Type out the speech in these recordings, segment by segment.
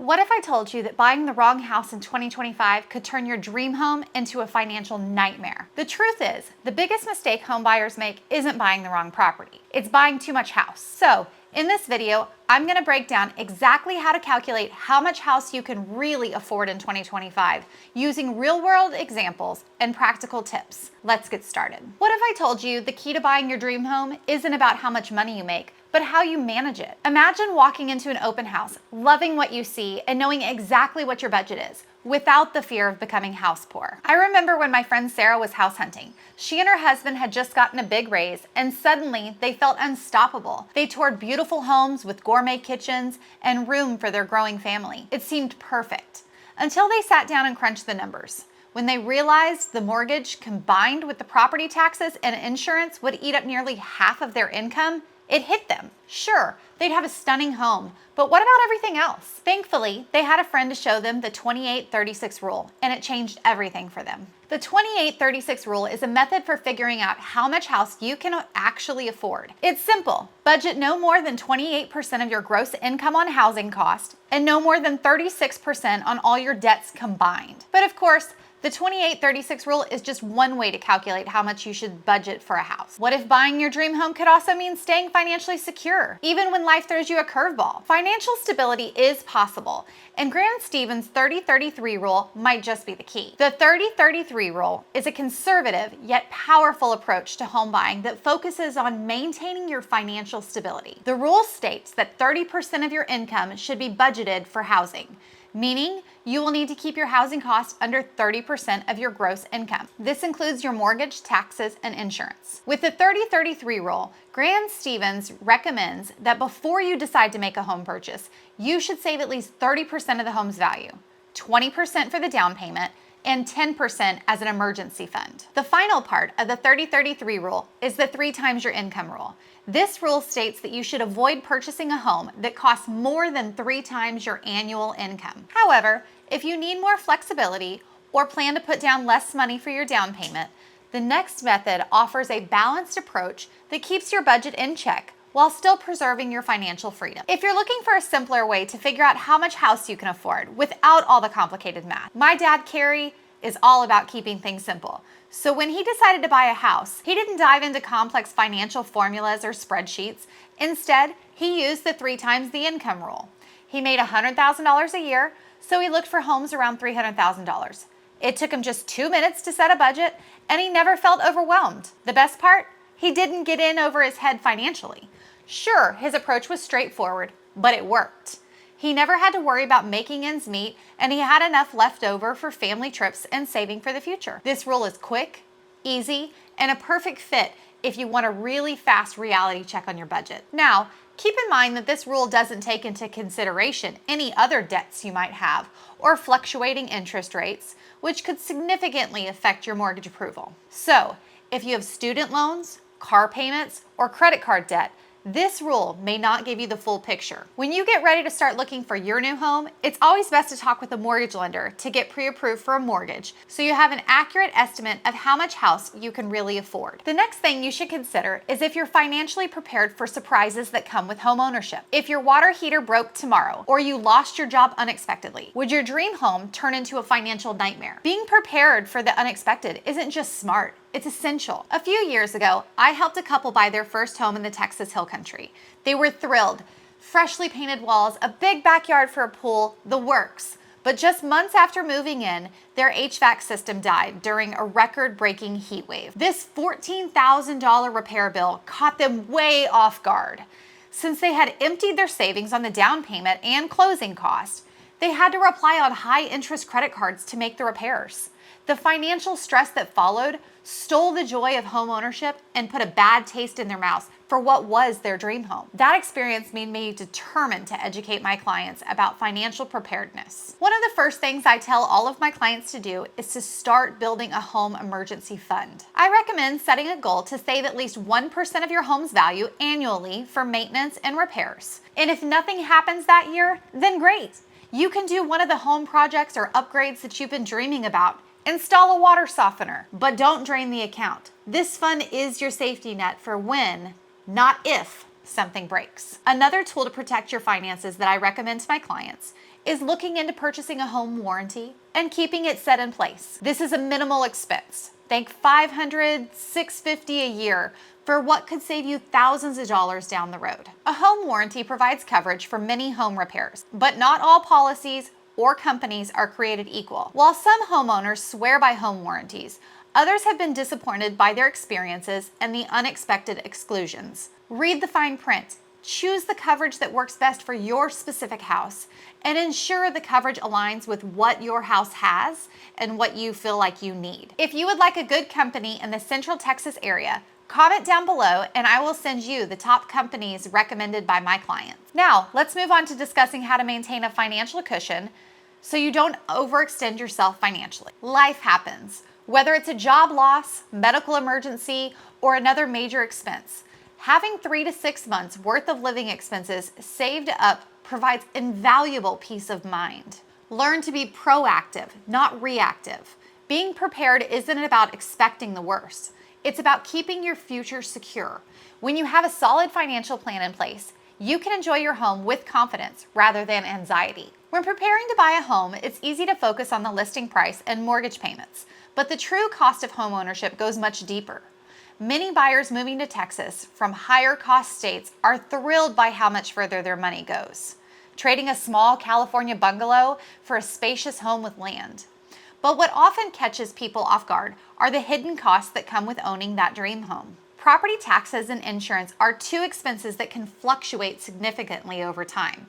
What if I told you that buying the wrong house in 2025 could turn your dream home into a financial nightmare? The truth is, the biggest mistake home buyers make isn't buying the wrong property. It's buying too much house. So, in this video, I'm going to break down exactly how to calculate how much house you can really afford in 2025 using real-world examples and practical tips. Let's get started. What if I told you the key to buying your dream home isn't about how much money you make, but how you manage it? Imagine walking into an open house, loving what you see, and knowing exactly what your budget is, without the fear of becoming house poor. I remember when my friend Sarah was house hunting. She and her husband had just gotten a big raise, and suddenly they felt unstoppable. They toured beautiful homes with gourmet kitchens and room for their growing family. It seemed perfect, until they sat down and crunched the numbers. When they realized the mortgage combined with the property taxes and insurance would eat up nearly half of their income, it hit them. Sure, they'd have a stunning home, but what about everything else? Thankfully, they had a friend to show them the 28-36 rule, and it changed everything for them. The 28-36 rule is a method for figuring out how much house you can actually afford. It's simple. Budget no more than 28% of your gross income on housing cost and no more than 36% on all your debts combined. But of course, the 28-36 rule is just one way to calculate how much you should budget for a house. What if buying your dream home could also mean staying financially secure, even when life throws you a curveball? Financial stability is possible, and Grant Stevens' 30-33 rule might just be the key. The 30-33 rule is a conservative yet powerful approach to home buying that focuses on maintaining your financial stability. The rule states that 30% of your income should be budgeted for housing, meaning you will need to keep your housing costs under 30% of your gross income. This includes your mortgage, taxes, and insurance. With the 30-33 rule, Grant Stevens recommends that before you decide to make a home purchase, you should save at least 30% of the home's value, 20% for the down payment, and 10% as an emergency fund. The final part of the 30-33 rule is the 3 times your income rule. This rule states that you should avoid purchasing a home that costs more than 3 times your annual income. However, if you need more flexibility or plan to put down less money for your down payment, the next method offers a balanced approach that keeps your budget in check while still preserving your financial freedom. If you're looking for a simpler way to figure out how much house you can afford without all the complicated math, my dad, Kerry, is all about keeping things simple. So when he decided to buy a house, he didn't dive into complex financial formulas or spreadsheets. Instead, he used the 3 times the income rule. He made $100,000 a year, so he looked for homes around $300,000. It took him just 2 minutes to set a budget, and he never felt overwhelmed. The best part? He didn't get in over his head financially. Sure, his approach was straightforward, but it worked. He never had to worry about making ends meet, and he had enough left over for family trips and saving for the future. This rule is quick, easy, and a perfect fit if you want a really fast reality check on your budget. Now, keep in mind that this rule doesn't take into consideration any other debts you might have or fluctuating interest rates, which could significantly affect your mortgage approval. So, if you have student loans, car payments, or credit card debt, this rule may not give you the full picture. When you get ready to start looking for your new home, it's always best to talk with a mortgage lender to get pre-approved for a mortgage so you have an accurate estimate of how much house you can really afford. The next thing you should consider is if you're financially prepared for surprises that come with home ownership. If your water heater broke tomorrow or you lost your job unexpectedly, would your dream home turn into a financial nightmare? Being prepared for the unexpected isn't just smart, it's essential. A few years ago, I helped a couple buy their first home in the Texas Hill Country. They were thrilled. Freshly painted walls, a big backyard for a pool, the works. But just months after moving in, their HVAC system died during a record-breaking heat wave. This $14,000 repair bill caught them way off guard. Since they had emptied their savings on the down payment and closing costs, they had to rely on high-interest credit cards to make the repairs. The financial stress that followed stole the joy of home ownership and put a bad taste in their mouths for what was their dream home. That experience made me determined to educate my clients about financial preparedness. One of the first things I tell all of my clients to do is to start building a home emergency fund. I recommend setting a goal to save at least 1% of your home's value annually for maintenance and repairs. And if nothing happens that year, then great. You can do one of the home projects or upgrades that you've been dreaming about. Install a water softener, but don't drain the account. This fund is your safety net for when, not if, something breaks. Another tool to protect your finances that I recommend to my clients is looking into purchasing a home warranty and keeping it set in place. This is a minimal expense. Think $500, $650 a year for what could save you thousands of dollars down the road. A home warranty provides coverage for many home repairs, but not all policies or companies are created equal. While some homeowners swear by home warranties, others have been disappointed by their experiences and the unexpected exclusions. Read the fine print. Choose the coverage that works best for your specific house and ensure the coverage aligns with what your house has and what you feel like you need. If you would like a good company in the Central Texas area, comment down below and I will send you the top companies recommended by my clients. Now, let's move on to discussing how to maintain a financial cushion so you don't overextend yourself financially. Life happens, whether it's a job loss, medical emergency, or another major expense. Having 3 to 6 months worth of living expenses saved up provides invaluable peace of mind. Learn to be proactive, not reactive. Being prepared isn't about expecting the worst. It's about keeping your future secure. When you have a solid financial plan in place, you can enjoy your home with confidence rather than anxiety. When preparing to buy a home, it's easy to focus on the listing price and mortgage payments, but the true cost of home ownership goes much deeper. Many buyers moving to Texas from higher cost states are thrilled by how much further their money goes, trading a small California bungalow for a spacious home with land. But what often catches people off guard are the hidden costs that come with owning that dream home. Property taxes and insurance are two expenses that can fluctuate significantly over time.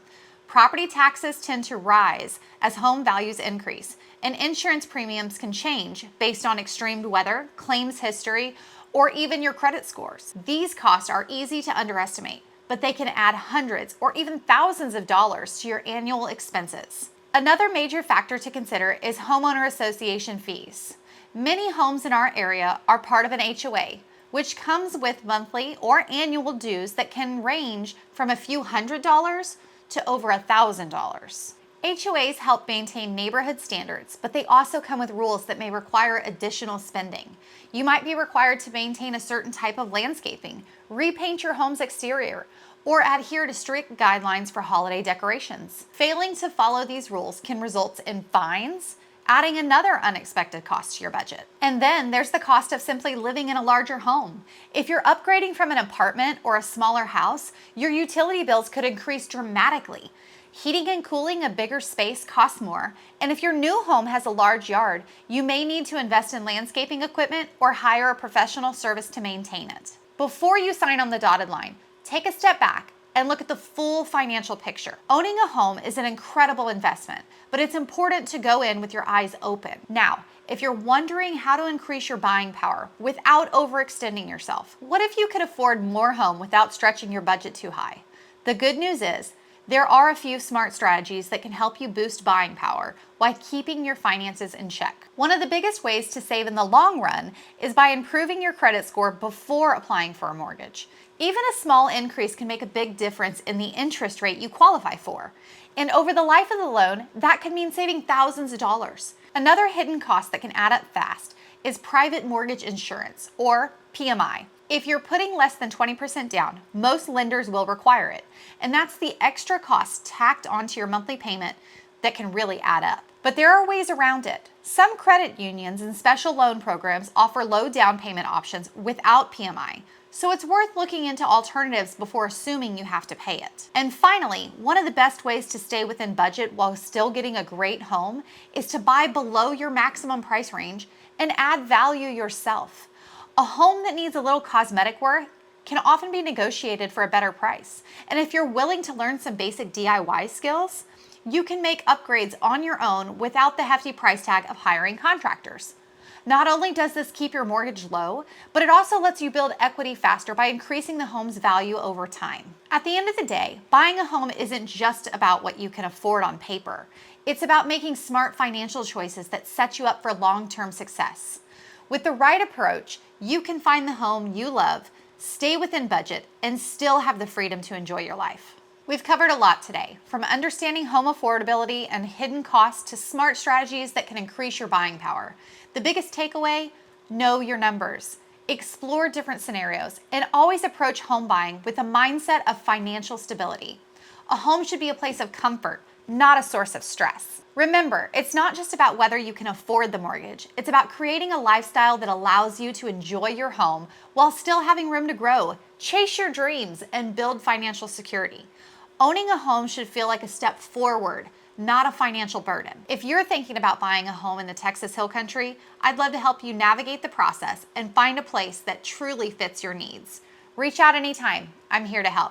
Property taxes tend to rise as home values increase, and insurance premiums can change based on extreme weather, claims history, or even your credit scores. These costs are easy to underestimate, but they can add hundreds or even thousands of dollars to your annual expenses. Another major factor to consider is homeowner association fees. Many homes in our area are part of an HOA, which comes with monthly or annual dues that can range from a few $100s to over $1,000. HOAs help maintain neighborhood standards, but they also come with rules that may require additional spending. You might be required to maintain a certain type of landscaping, repaint your home's exterior, or adhere to strict guidelines for holiday decorations. Failing to follow these rules can result in fines, adding another unexpected cost to your budget. And then there's the cost of simply living in a larger home. If you're upgrading from an apartment or a smaller house, your utility bills could increase dramatically. Heating and cooling a bigger space costs more, and if your new home has a large yard, you may need to invest in landscaping equipment or hire a professional service to maintain it. Before you sign on the dotted line, take a step back and look at the full financial picture. Owning a home is an incredible investment, but it's important to go in with your eyes open. Now, if you're wondering how to increase your buying power without overextending yourself, what if you could afford more home without stretching your budget too high? The good news is, there are a few smart strategies that can help you boost buying power while keeping your finances in check. One of the biggest ways to save in the long run is by improving your credit score before applying for a mortgage. Even a small increase can make a big difference in the interest rate you qualify for. And over the life of the loan, that could mean saving thousands of dollars. Another hidden cost that can add up fast is private mortgage insurance, or PMI. If you're putting less than 20% down, most lenders will require it. And that's the extra cost tacked onto your monthly payment that can really add up. But there are ways around it. Some credit unions and special loan programs offer low down payment options without PMI. So it's worth looking into alternatives before assuming you have to pay it. And finally, one of the best ways to stay within budget while still getting a great home is to buy below your maximum price range and add value yourself. A home that needs a little cosmetic work can often be negotiated for a better price. And if you're willing to learn some basic DIY skills, you can make upgrades on your own without the hefty price tag of hiring contractors. Not only does this keep your mortgage low, but it also lets you build equity faster by increasing the home's value over time. At the end of the day, buying a home isn't just about what you can afford on paper. It's about making smart financial choices that set you up for long-term success. With the right approach, you can find the home you love, stay within budget, and still have the freedom to enjoy your life. We've covered a lot today, from understanding home affordability and hidden costs to smart strategies that can increase your buying power. The biggest takeaway, know your numbers, explore different scenarios, and always approach home buying with a mindset of financial stability. A home should be a place of comfort, not a source of stress. Remember, it's not just about whether you can afford the mortgage. It's about creating a lifestyle that allows you to enjoy your home while still having room to grow, chase your dreams, and build financial security. Owning a home should feel like a step forward, not a financial burden. If you're thinking about buying a home in the Texas Hill Country, I'd love to help you navigate the process and find a place that truly fits your needs. Reach out anytime. I'm here to help.